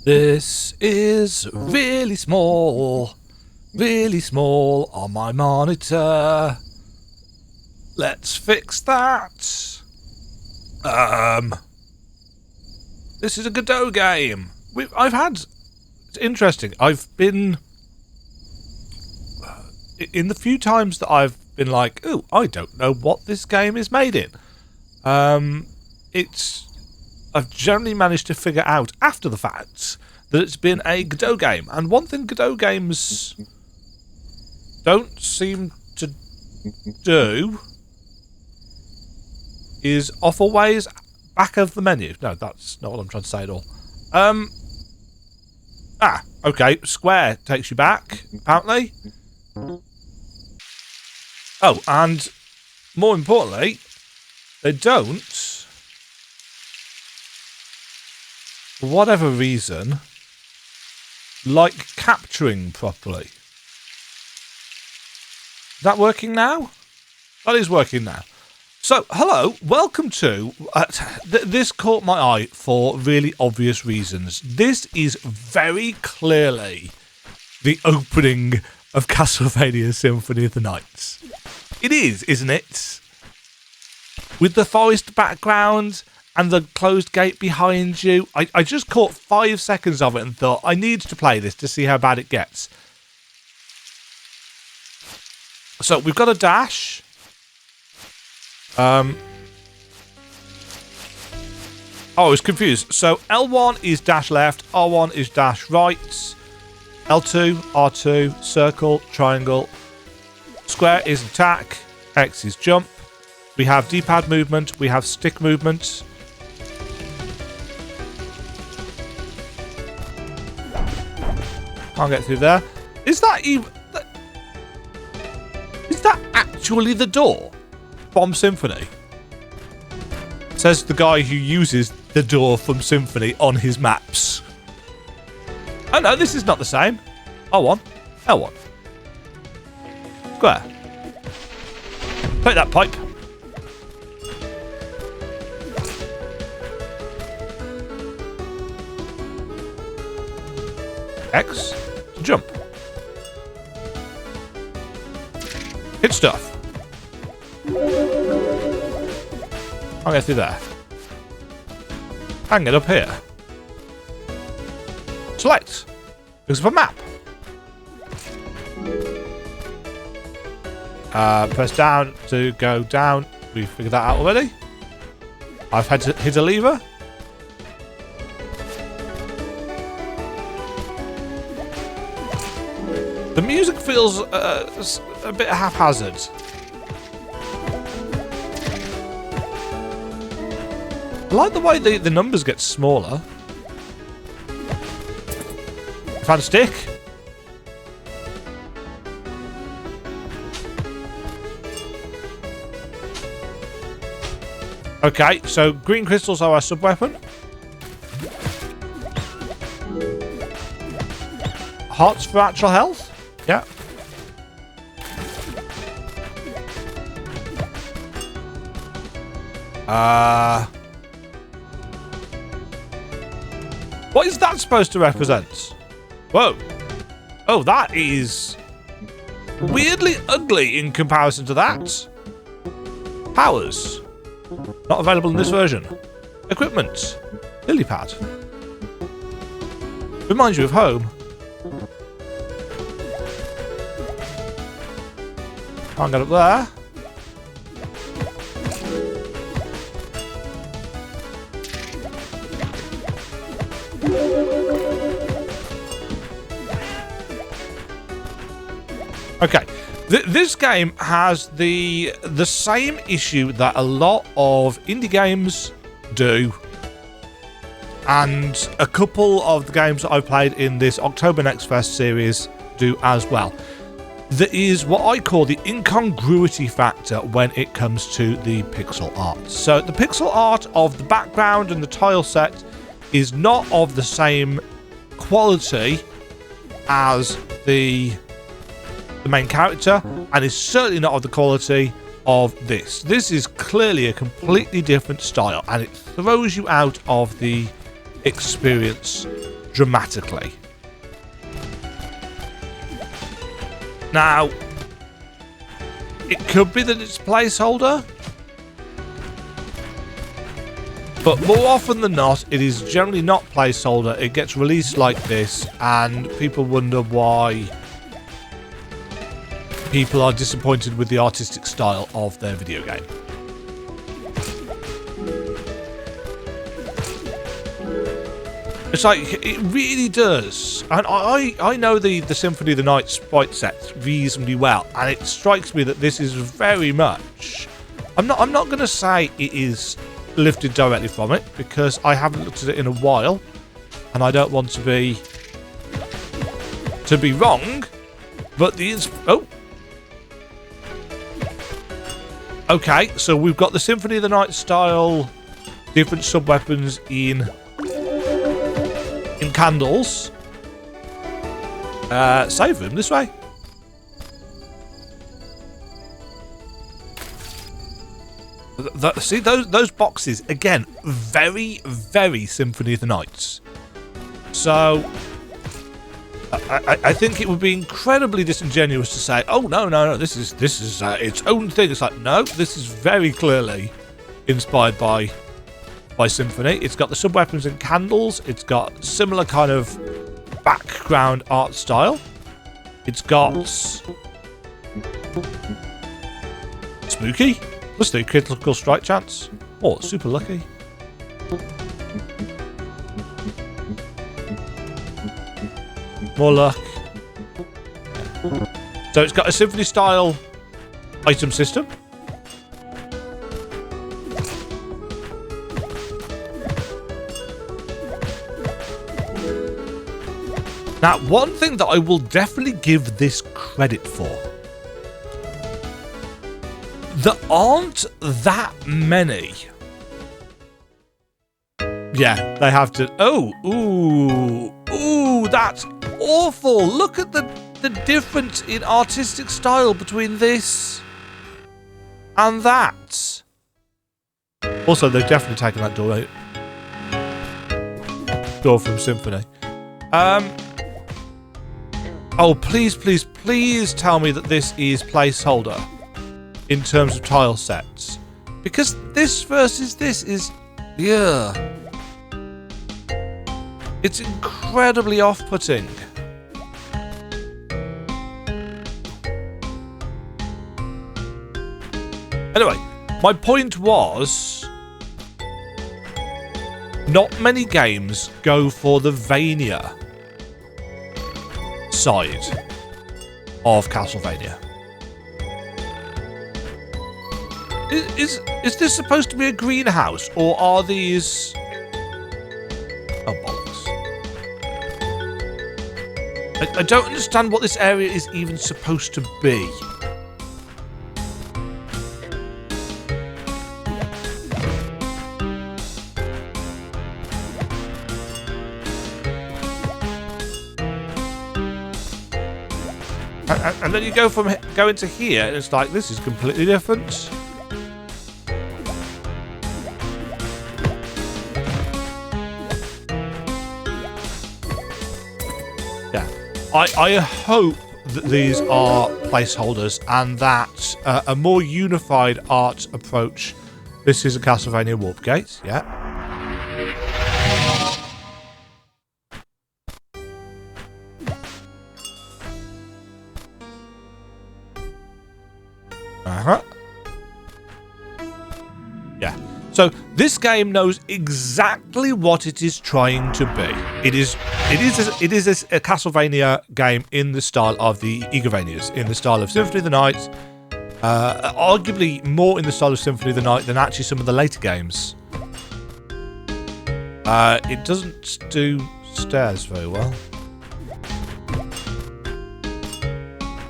This is really small on my monitor. Let's fix that. This is a Godot game. It's interesting. I've been, in the few times that I've been like, ooh, I don't know what this game is made in. I've generally managed to figure out after the fact that it's been a Godot game. And one thing Godot games don't seem to do is offer ways back of the menu. No, that's not what I'm trying to say at all. Okay. Square takes you back, apparently. Oh, and more importantly, they don't, for whatever reason, like capturing properly. Is that working now? That is working now. So, hello, welcome to... this caught my eye for really obvious reasons. This is very clearly the opening of Castlevania Symphony of the Night. It is, isn't it? With the forest background and the closed gate behind you. I just caught 5 seconds of it and thought, I need to play this to see how bad it gets. So, we've got a dash. I was confused. So L1 is dash left, R1 is dash right, L2, R2, circle, triangle, square is attack, X is jump. We have D-pad movement, we have stick movement. Can't get through there. Is that actually the door from Symphony? Says the guy who uses the door from Symphony on his maps. Oh no, this is not the same. R1, L1. Square. Take that pipe. X to jump. Hit stuff. I'll get through there. I can get up here. Select. Looks of a map. Press down to go down. We figured that out already. I've had to hit a lever. The music feels a bit haphazard. I like the way the numbers get smaller. Found a stick. Okay, so green crystals are our sub-weapon. Hearts for actual health. Yeah. What is that supposed to represent? Whoa. Oh, that is weirdly ugly in comparison to that. Powers. Not available in this version. Equipment. Lily pad. Reminds you of home. Can't get up there. Okay, this game has the same issue that a lot of indie games do, and a couple of the games that I've played in this October NextFest series do as well. There is what I call the incongruity factor when it comes to the pixel art. So the pixel art of the background and the tile set is not of the same quality as the main character, and is certainly not of the quality of this. This is clearly a completely different style, and it throws you out of the experience dramatically. Now, it could be that it's placeholder, but more often than not, it is generally not placeholder. It gets released like this, and people wonder why people are disappointed with the artistic style of their video game. It's like, it really does. And I know the Symphony of the Night sprite sets reasonably well, and it strikes me that this is very much... I'm not going to say it is lifted directly from it, because I haven't looked at it in a while, and I don't want to be wrong, but oh. Okay, so we've got the Symphony of the Night style, different sub-weapons in candles. Save room this way. See those boxes again, very, very Symphony of the Night. So I think it would be incredibly disingenuous to say, oh no, this is its own thing. It's like, no, this is very clearly inspired by Symphony. It's got the sub-weapons and candles. It's got similar kind of background art style. It's got spooky plus the critical strike chance. Oh, super lucky. More luck. So it's got a Symphony style item system. Now, one thing that I will definitely give this credit for, there aren't that many. Yeah, they have to... Oh, ooh, that's awful. Look at the difference in artistic style between this and that. Also, they've definitely taken that door out. Door from Symphony. Oh, please tell me that this is placeholder in terms of tile sets. Because this versus this is... Yeah. It's incredibly off-putting. Anyway, my point was... Not many games go for the Vania side of Castlevania. Is this supposed to be a greenhouse, or are these... Oh, bollocks. I don't understand what this area is even supposed to be. And then you go into here, and it's like, this is completely different. Yeah. I hope that these are placeholders and that a more unified art approach. This is a Castlevania Warp Gate, yeah. Yeah. So this game knows exactly what it is trying to be. It is a Castlevania game in the style of the Igavanias, in the style of Symphony of the Night, arguably more in the style of Symphony of the Night than actually some of the later games. It doesn't do stairs very well.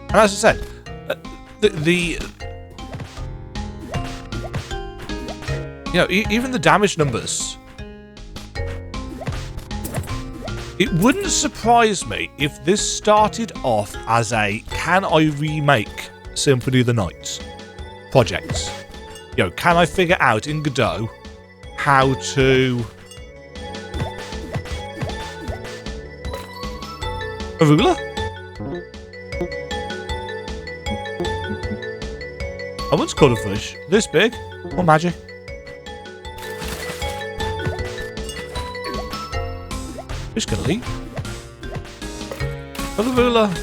And as I said, you know, even the damage numbers. It wouldn't surprise me if this started off as a can I remake Symphony of the Night project. You know, can I figure out in Godot how to A ruler? I once caught a fish this big. Oh, magic. Fish can leap. For the ruler.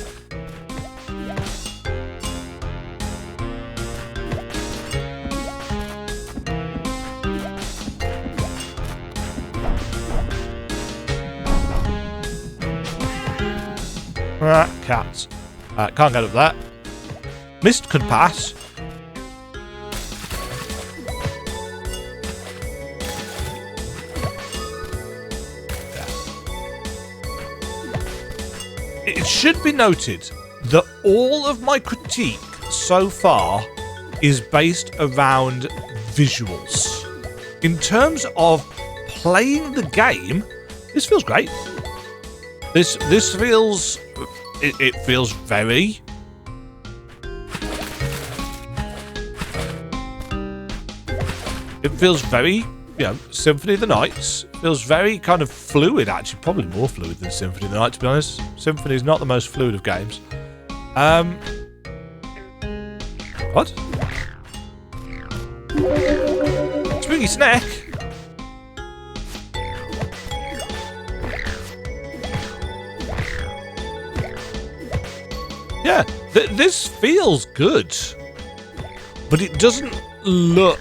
Cats. Can't get up there. Mist could pass. It should be noted that all of my critique so far is based around visuals. In terms of playing the game, this feels great. This feels... It feels very... It feels very, you know, Symphony of the Nights. It feels very kind of fluid, actually. Probably more fluid than Symphony of the Night, to be honest. Symphony is not the most fluid of games. What? Spooky snack? Yeah, this feels good, but it doesn't look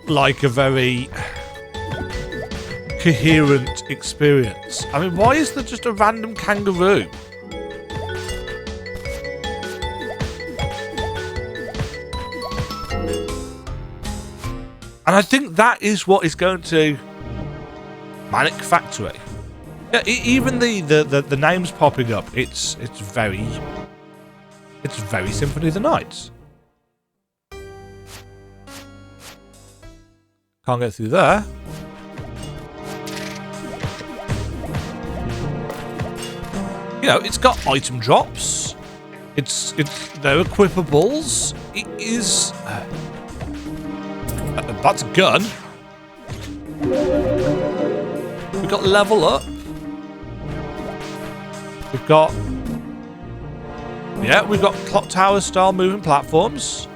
like a very coherent experience. I mean, why is there just a random kangaroo? And I think that is what is going to Manic Factory. Yeah, even the names popping up, it's very Symphony of the Night. Can't get through there. You know, it's got item drops. They're equipables. It is. That's a gun. We've got level up. We've got. Yeah, we've got clock tower style moving platforms.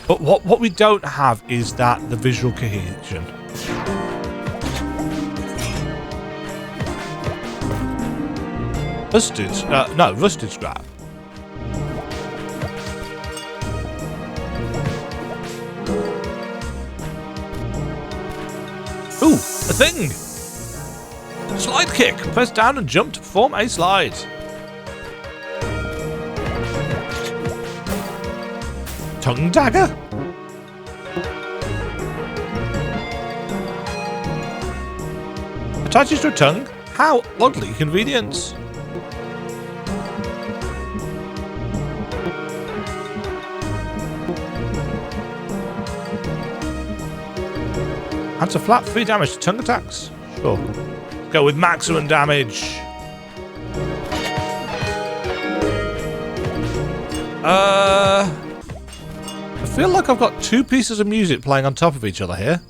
But what we don't have is the visual cohesion. Rusted scrap. Ooh, a thing! Slide kick. Press down and jump to perform a slide. Tongue dagger? Attaches to a tongue? How oddly convenient. Adds a flat 3 damage to tongue attacks. Sure. Go with maximum damage. I feel like I've got 2 pieces of music playing on top of each other here.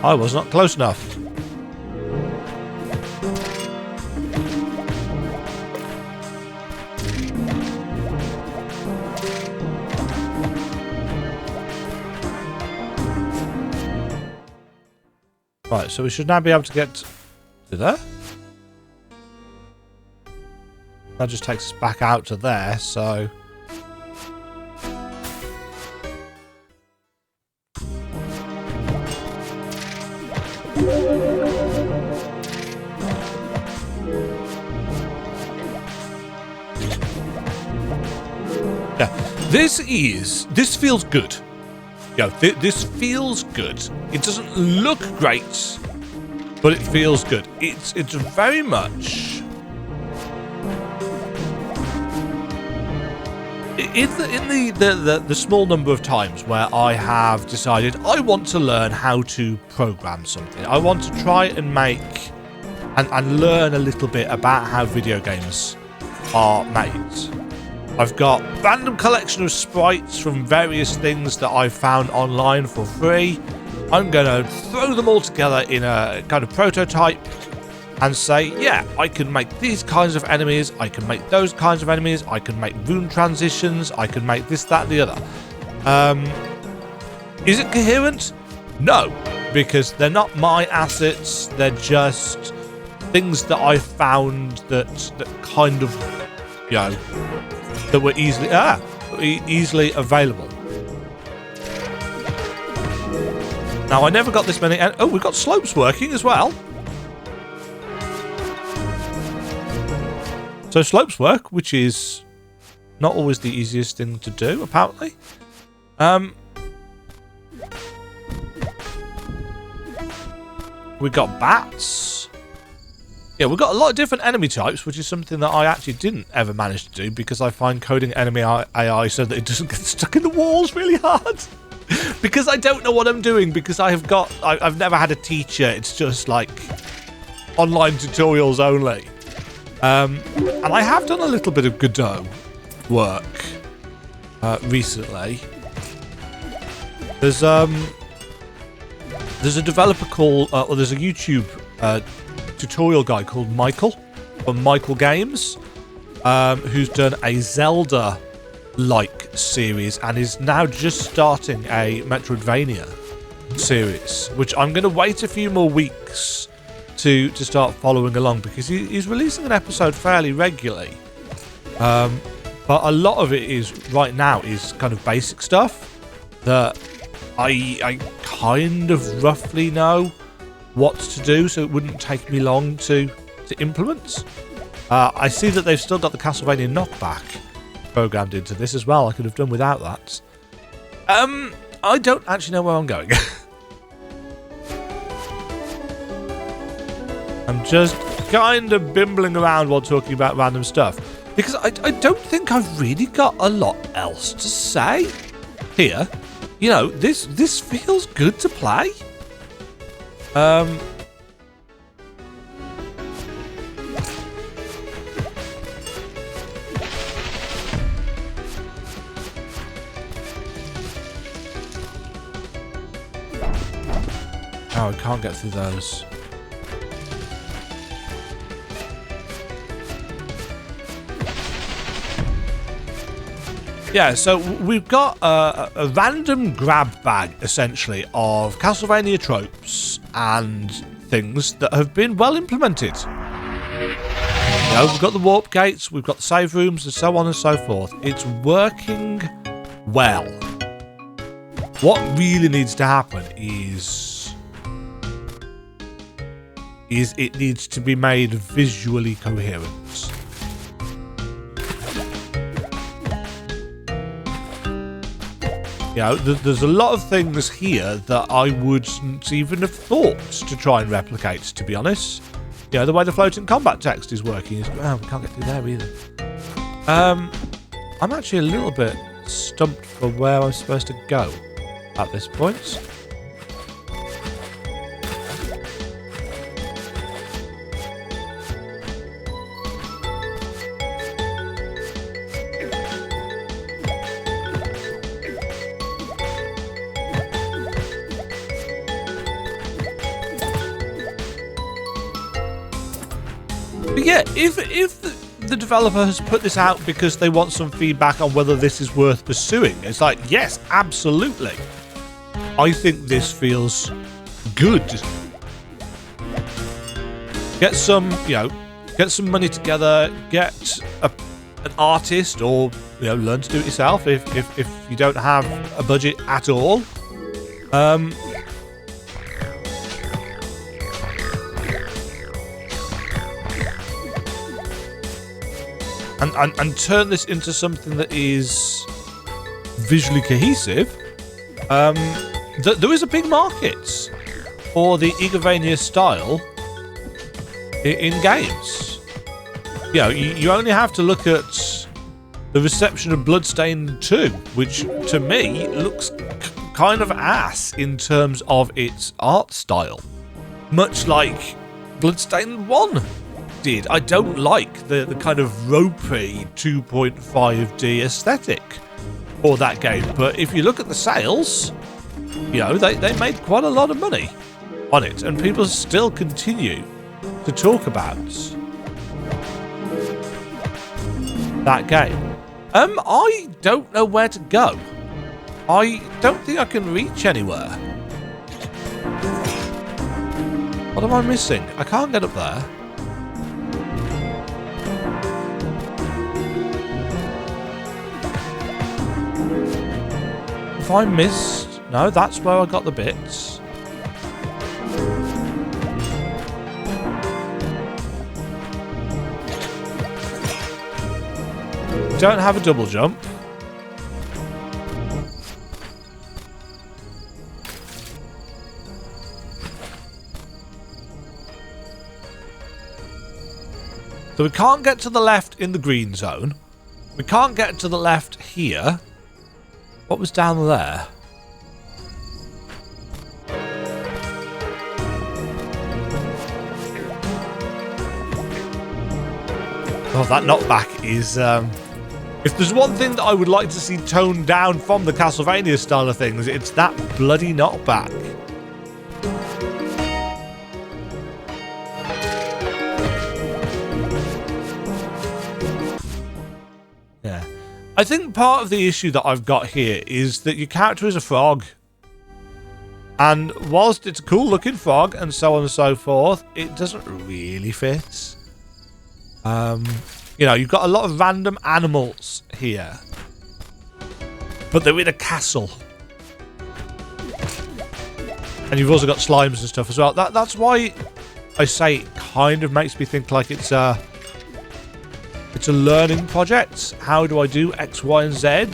I was not close enough. Right, so we should now be able to get to there. That just takes us back out to there, so... Yeah, this feels good. Yeah, this feels good. It doesn't look great, but it feels good. It's very much... the small number of times where I have decided I want to learn how to program something, I want to try and make and learn a little bit about how video games are made. I've got a random collection of sprites from various things that I've found online for free. I'm going to throw them all together in a kind of prototype and say, yeah, I can make these kinds of enemies, I can make those kinds of enemies, I can make rune transitions, I can make this, that, and the other. Is it coherent? No, because they're not my assets, they're just things that I found that kind of, you know, that were easily available. Now, I never got this many... Oh, we've got slopes working as well. So slopes work, which is not always the easiest thing to do, apparently. We've got bats. Yeah, we've got a lot of different enemy types, which is something that I actually didn't ever manage to do because I find coding enemy AI so that it doesn't get stuck in the walls really hard. Because I don't know what I'm doing, because I've never had a teacher. It's just like online tutorials only. And I have done a little bit of Godot work recently. There's a developer called, or there's a YouTube tutorial guy called Michael from Michael Games, who's done a Zelda-like series and is now just starting a Metroidvania series, which I'm going to wait a few more weeks to start following along, because he's releasing an episode fairly regularly. But a lot of it is right now is kind of basic stuff that I kind of roughly know what to do, so it wouldn't take me long to implement. I see that they've still got the Castlevania knockback programmed into this as well. I could have done without that. I don't actually know where I'm going. I'm just kind of bimbling around while talking about random stuff, because I don't think I've really got a lot else to say here. You know, this feels good to play. Oh, I can't get through those. Yeah, so we've got a random grab bag, essentially, of Castlevania tropes and things that have been well implemented. You know, we've got the warp gates, we've got the save rooms, and so on and so forth. It's working well. What really needs to happen is it needs to be made visually coherent. You know, there's a lot of things here that I wouldn't even have thought to try and replicate, to be honest. You know, the way the floating combat text is working is... Oh, we can't get through there either. I'm actually a little bit stumped for where I'm supposed to go at this point. But yeah, if the developer has put this out because they want some feedback on whether this is worth pursuing, it's like, yes, absolutely. I think this feels good. Get some, you know, get some money together, get an artist, or, you know, learn to do it yourself if you don't have a budget at all. And turn this into something that is visually cohesive. There is a big market for the Igavania style in games. You know, you only have to look at the reception of Bloodstained 2, which to me looks kind of ass in terms of its art style. Much like Bloodstained 1 did. I don't like the kind of ropey 2.5D aesthetic for that game, but if you look at the sales, you know, they made quite a lot of money on it, and people still continue to talk about that game. I don't know where to go. I don't think I can reach anywhere. What am I missing? I can't get up there. Have I missed? No, that's where I got the bits. Don't have a double jump. So we can't get to the left in the green zone. We can't get to the left here. What was down there? Oh, that knockback is... if there's one thing that I would like to see toned down from the Castlevania style of things, it's that bloody knockback. Yeah. I think part of the issue that I've got here is that your character is a frog. And whilst it's a cool looking frog and so on and so forth, it doesn't really fit. You know, you've got a lot of random animals here. But they're in a castle. And you've also got slimes and stuff as well. That's why I say it kind of makes me think like it's a learning project. How do I do X, Y, and Z?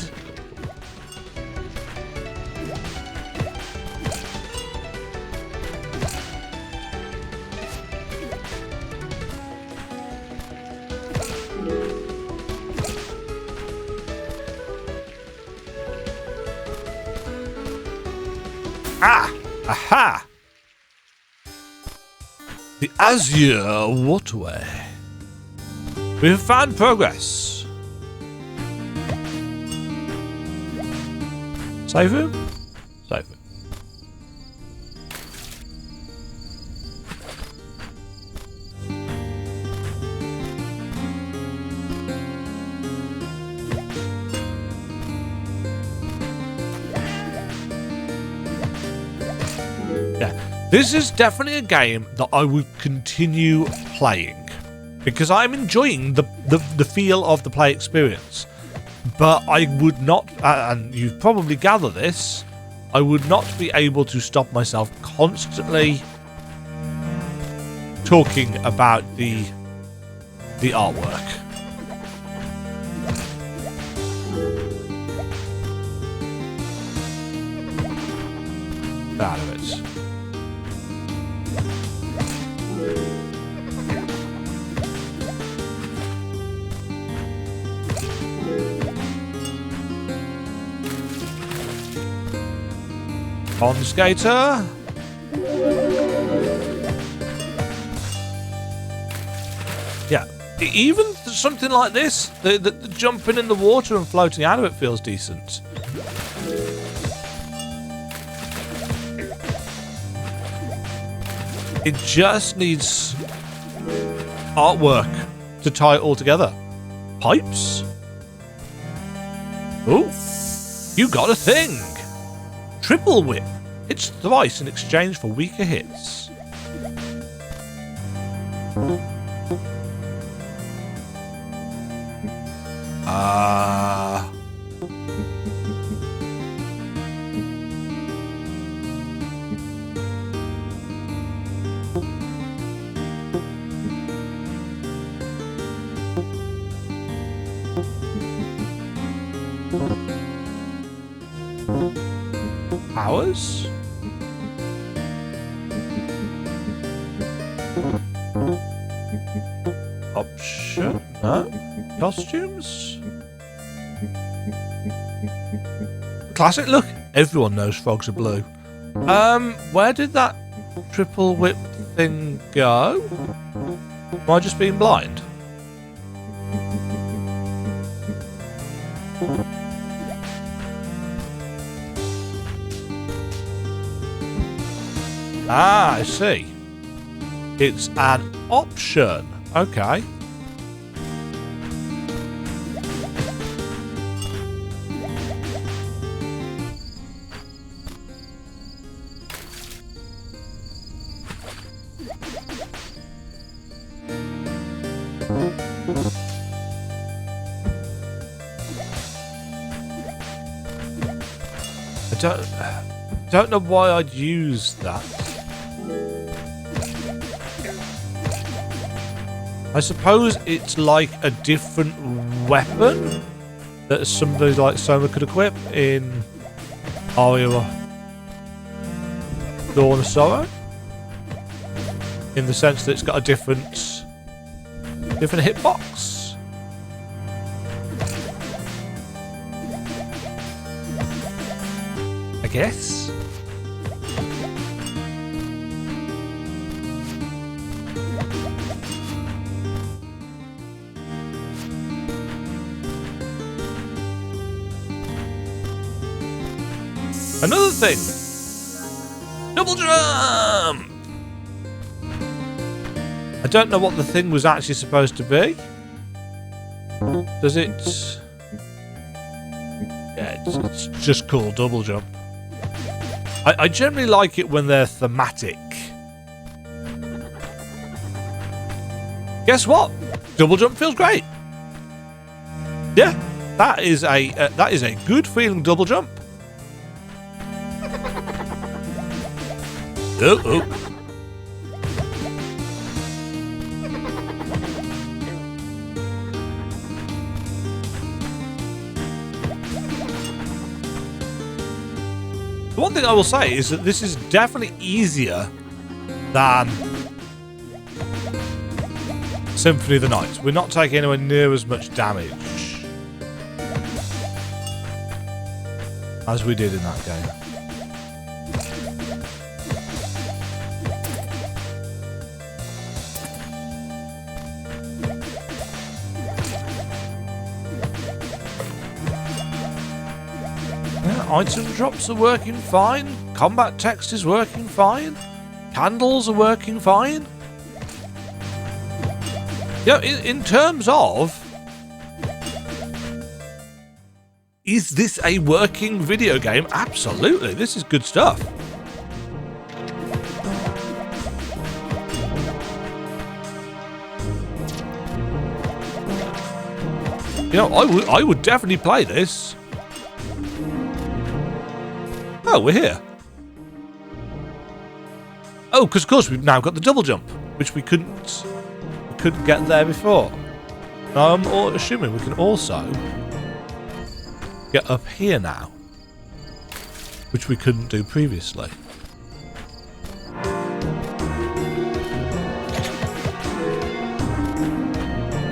Ah! Aha! The Azure Waterway. We have found progress. Save room? Save room. Yeah, this is definitely a game that I would continue playing because I'm enjoying the feel of the play experience. But I would not, and you've probably gathered this, I would not be able to stop myself constantly talking about the artwork. Out of it. On skater. Yeah, even something like this, the jumping in the water and floating out of it feels decent. It just needs artwork to tie it all together. Pipes? Ooh, you got a thing. Triple whip. Hits thrice in exchange for weaker hits. Powers? Option? No? Costumes? Classic. Look, everyone knows frogs are blue. Where did that triple whip thing go? Am I just being blind? Ah, I see. It's an option. Okay. I don't know why I'd use that. I suppose it's like a different weapon that somebody like Soma could equip in Aria Dawn of Sorrow. In the sense that it's got a different hitbox. I guess. Another thing. Double jump! I don't know what the thing was actually supposed to be. Does it... Yeah, it's just called double jump. I generally like it when they're thematic. Guess what? Double jump feels great. Yeah, that is a good feeling double jump. Oh. The one thing I will say is that this is definitely easier than Symphony of the Night. We're not taking anywhere near as much damage as we did in that game. Item drops are working fine. Combat text is working fine. Candles are working fine. Yeah, in terms of... Is this a working video game? Absolutely. This is good stuff. You know, I would definitely play this. Oh, we're here. Oh, because of course we've now got the double jump, which we couldn't get there before. Now I'm assuming we can also get up here now, which we couldn't do previously.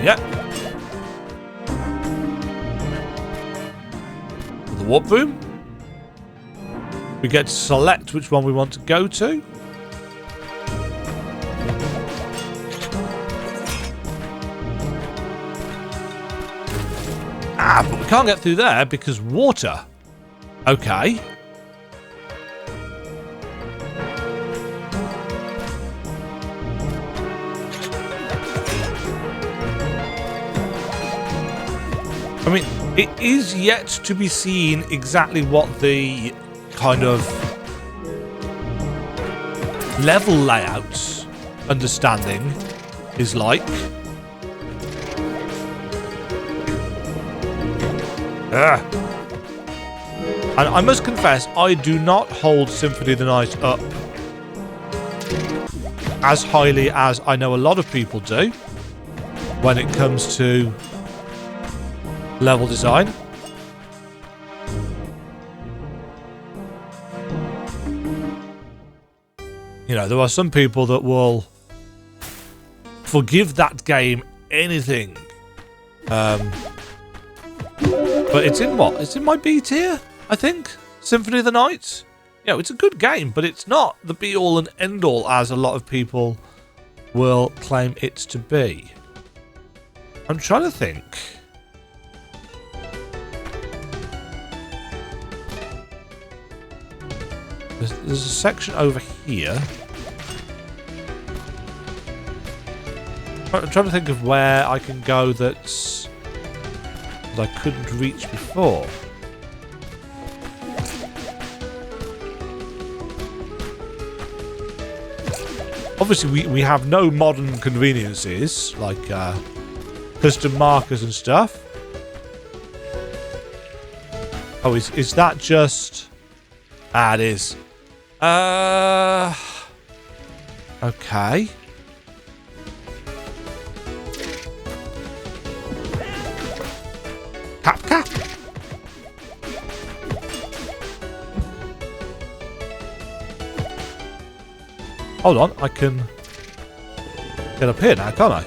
Yep. The warp room. We get to select which one we want to go to. Ah, but we can't get through there because water. Okay. I mean, it is yet to be seen exactly what the kind of level layout understanding is like. And I must confess, I do not hold Symphony of the Night up as highly as I know a lot of people do when it comes to level design. You know, there are some people that will forgive that game anything. But it's in what? It's in my B tier? I think. Symphony of the Night. It's a good game, but it's not the be-all and end-all as a lot of people will claim it to be. I'm trying to think. There's a section over here. I'm trying to think of where I can go that I couldn't reach before. Obviously, we have no modern conveniences like custom markers and stuff. Oh, is that just... it is. Okay. Cap. Hold on, I can get up here now, can't I?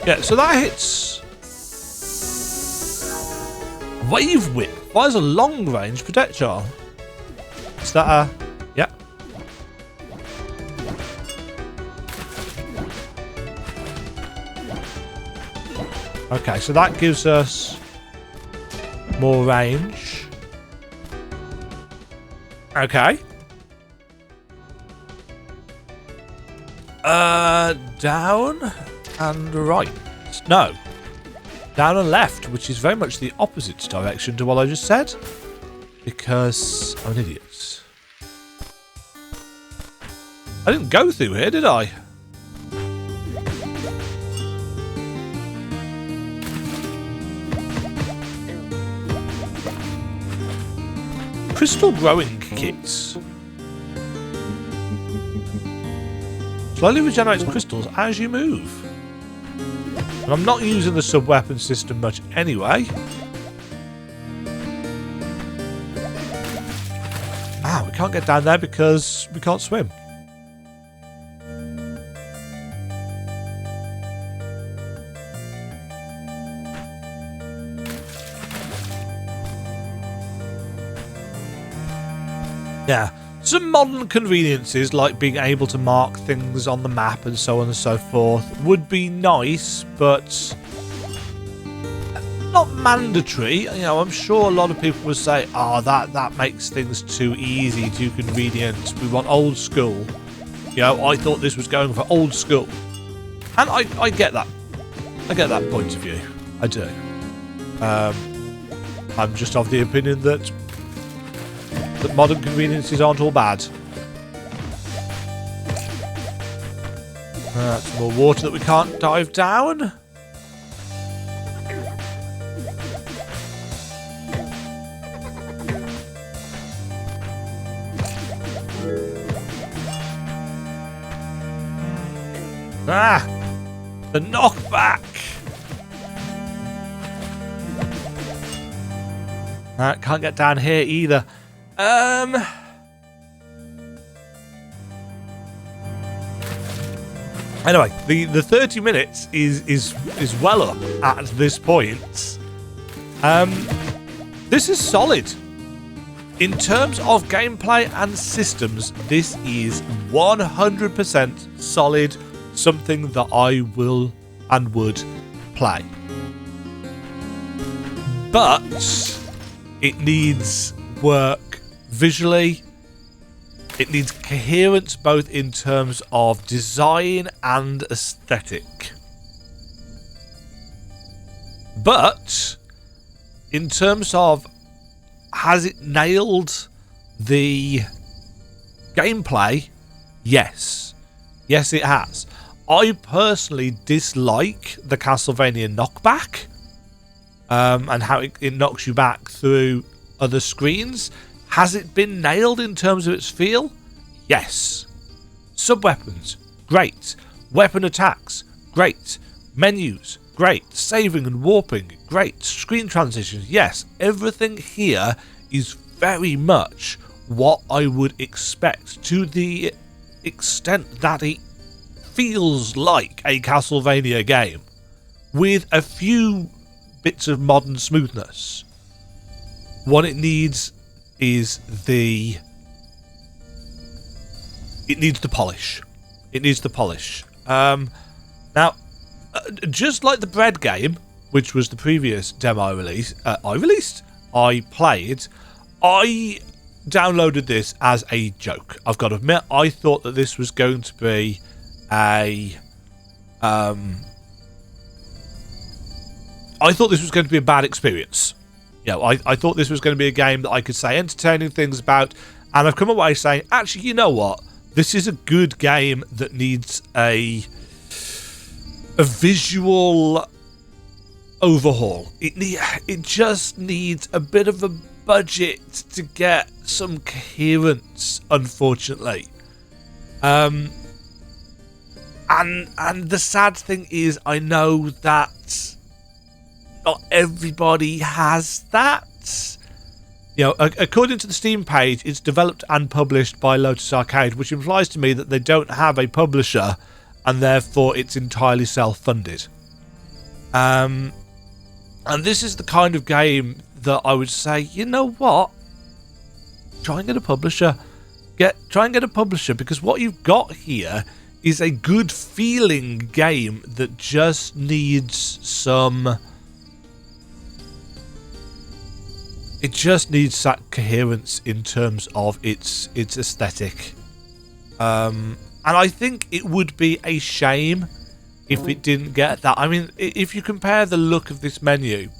Yeah, so that hits wave whip. Fires a long range projectile. Is that a... yeah. Okay, so that gives us more range. Okay. Down and right. No. Down and left, which is very much the opposite direction to what I just said. Because I'm an idiot. I didn't go through here, did I? Crystal growing kits. Slowly regenerates crystals as you move. And I'm not using the sub-weapon system much anyway. We can't get down there because we can't swim. Yeah, some modern conveniences like being able to mark things on the map and so on and so forth would be nice, but not mandatory. I'm sure a lot of people would say, that makes things too easy, too convenient. We want old school. I thought this was going for old school. And I get that. I get that point of view. I do. I'm just of the opinion that modern conveniences aren't all bad. Some more water that we can't dive down. The knockback. Can't get down here either. Anyway, the 30 minutes is well up at this point. This is solid. In terms of gameplay and systems, this is 100% solid, something that I will and would play. But it needs work visually. It needs coherence both in terms of design and aesthetic. But in terms of, has it nailed the gameplay? Yes. Yes, it has. I personally dislike the Castlevania knockback and how it knocks you back through other screens. Has it been nailed in terms of its feel? Yes. Sub-weapons, great. Weapon attacks, great. Menus, great. Saving and warping, great. great. Screen transitions, yes. Everything here is very much what I would expect, to the extent that it feels like a Castlevania game with a few bits of modern smoothness. What it needs is it needs the polish. It needs the polish. Now, just like the bread game, which was the previous demo I played, I downloaded this as a joke. I've got to admit, I thought that this was going to be a bad experience. I thought this was going to be a game that I could say entertaining things about, and I've come away saying, actually, you know what? This is a good game that needs a visual overhaul. It just needs a bit of a budget to get some coherence, unfortunately. And the sad thing is, I know that not everybody has that. According to the Steam page, it's developed and published by Lotus Arcade, which implies to me that they don't have a publisher, and therefore it's entirely self-funded. And this is the kind of game that I would say, you know what? Try and get a publisher. Try and get a publisher, because what you've got here is a good feeling game that just needs some... It just needs that coherence in terms of its aesthetic. And I think it would be a shame if it didn't get that. I mean, if you compare the look of this menu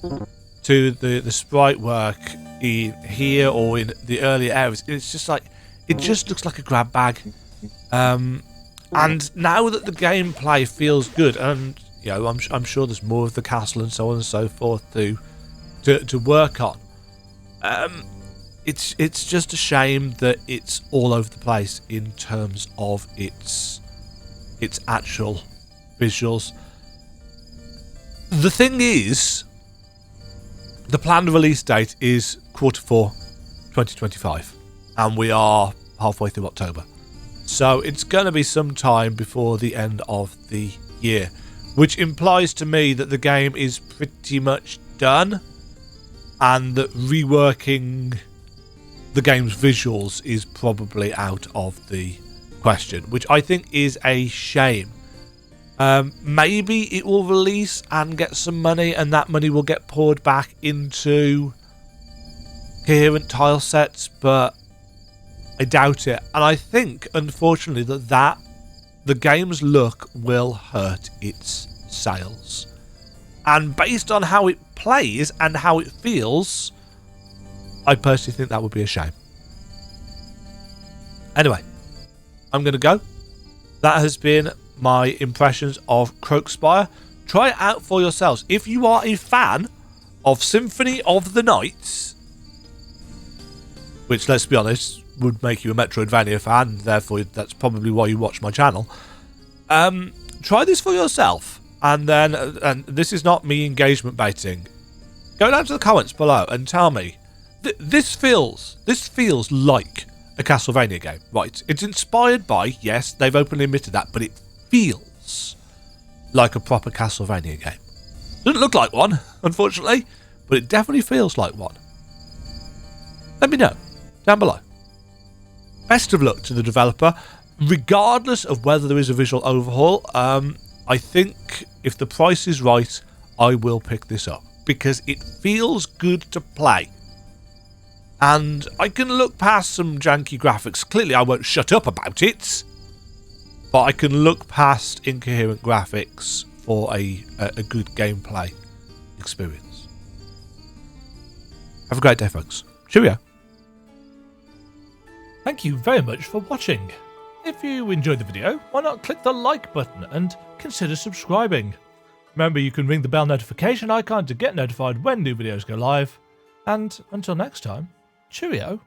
to the sprite work in here or in the earlier areas, it's just like, it just looks like a grab bag. And now that the gameplay feels good, and I'm sure there's more of the castle and so on and so forth to work on. It's just a shame that it's all over the place in terms of its actual visuals. The thing is, the planned release date is Q4 2025, and we are halfway through October, so it's going to be some time before the end of the year, which implies to me that the game is pretty much done, and that reworking the game's visuals is probably out of the question, which I think is a shame. Maybe it will release and get some money, and that money will get poured back into coherent tile sets, but I doubt it. And I think, unfortunately, that the game's look will hurt its sales. And based on how it plays and how it feels, I personally think that would be a shame. Anyway, I'm going to go. That has been my impressions of Croakspire. Try it out for yourselves. If you are a fan of Symphony of the Night, which, let's be honest, would make you a Metroidvania fan, therefore that's probably why you watch my channel, try this for yourself. And then, and this is not me engagement baiting, go down to the comments below and tell me, this feels like a Castlevania game, right? It's inspired by, yes, they've openly admitted that, but it feels like a proper Castlevania game. Doesn't look like one, unfortunately, but it definitely feels like one. Let me know down below. Best of luck to the developer, regardless of whether there is a visual overhaul. I think if the price is right, I will pick this up, because it feels good to play. And I can look past some janky graphics. Clearly I won't shut up about it, but I can look past incoherent graphics for a good gameplay experience. Have a great day, folks. Cheerio. Thank you very much for watching. If you enjoyed the video, why not click the like button and consider subscribing. Remember, you can ring the bell notification icon to get notified when new videos go live. And until next time, cheerio.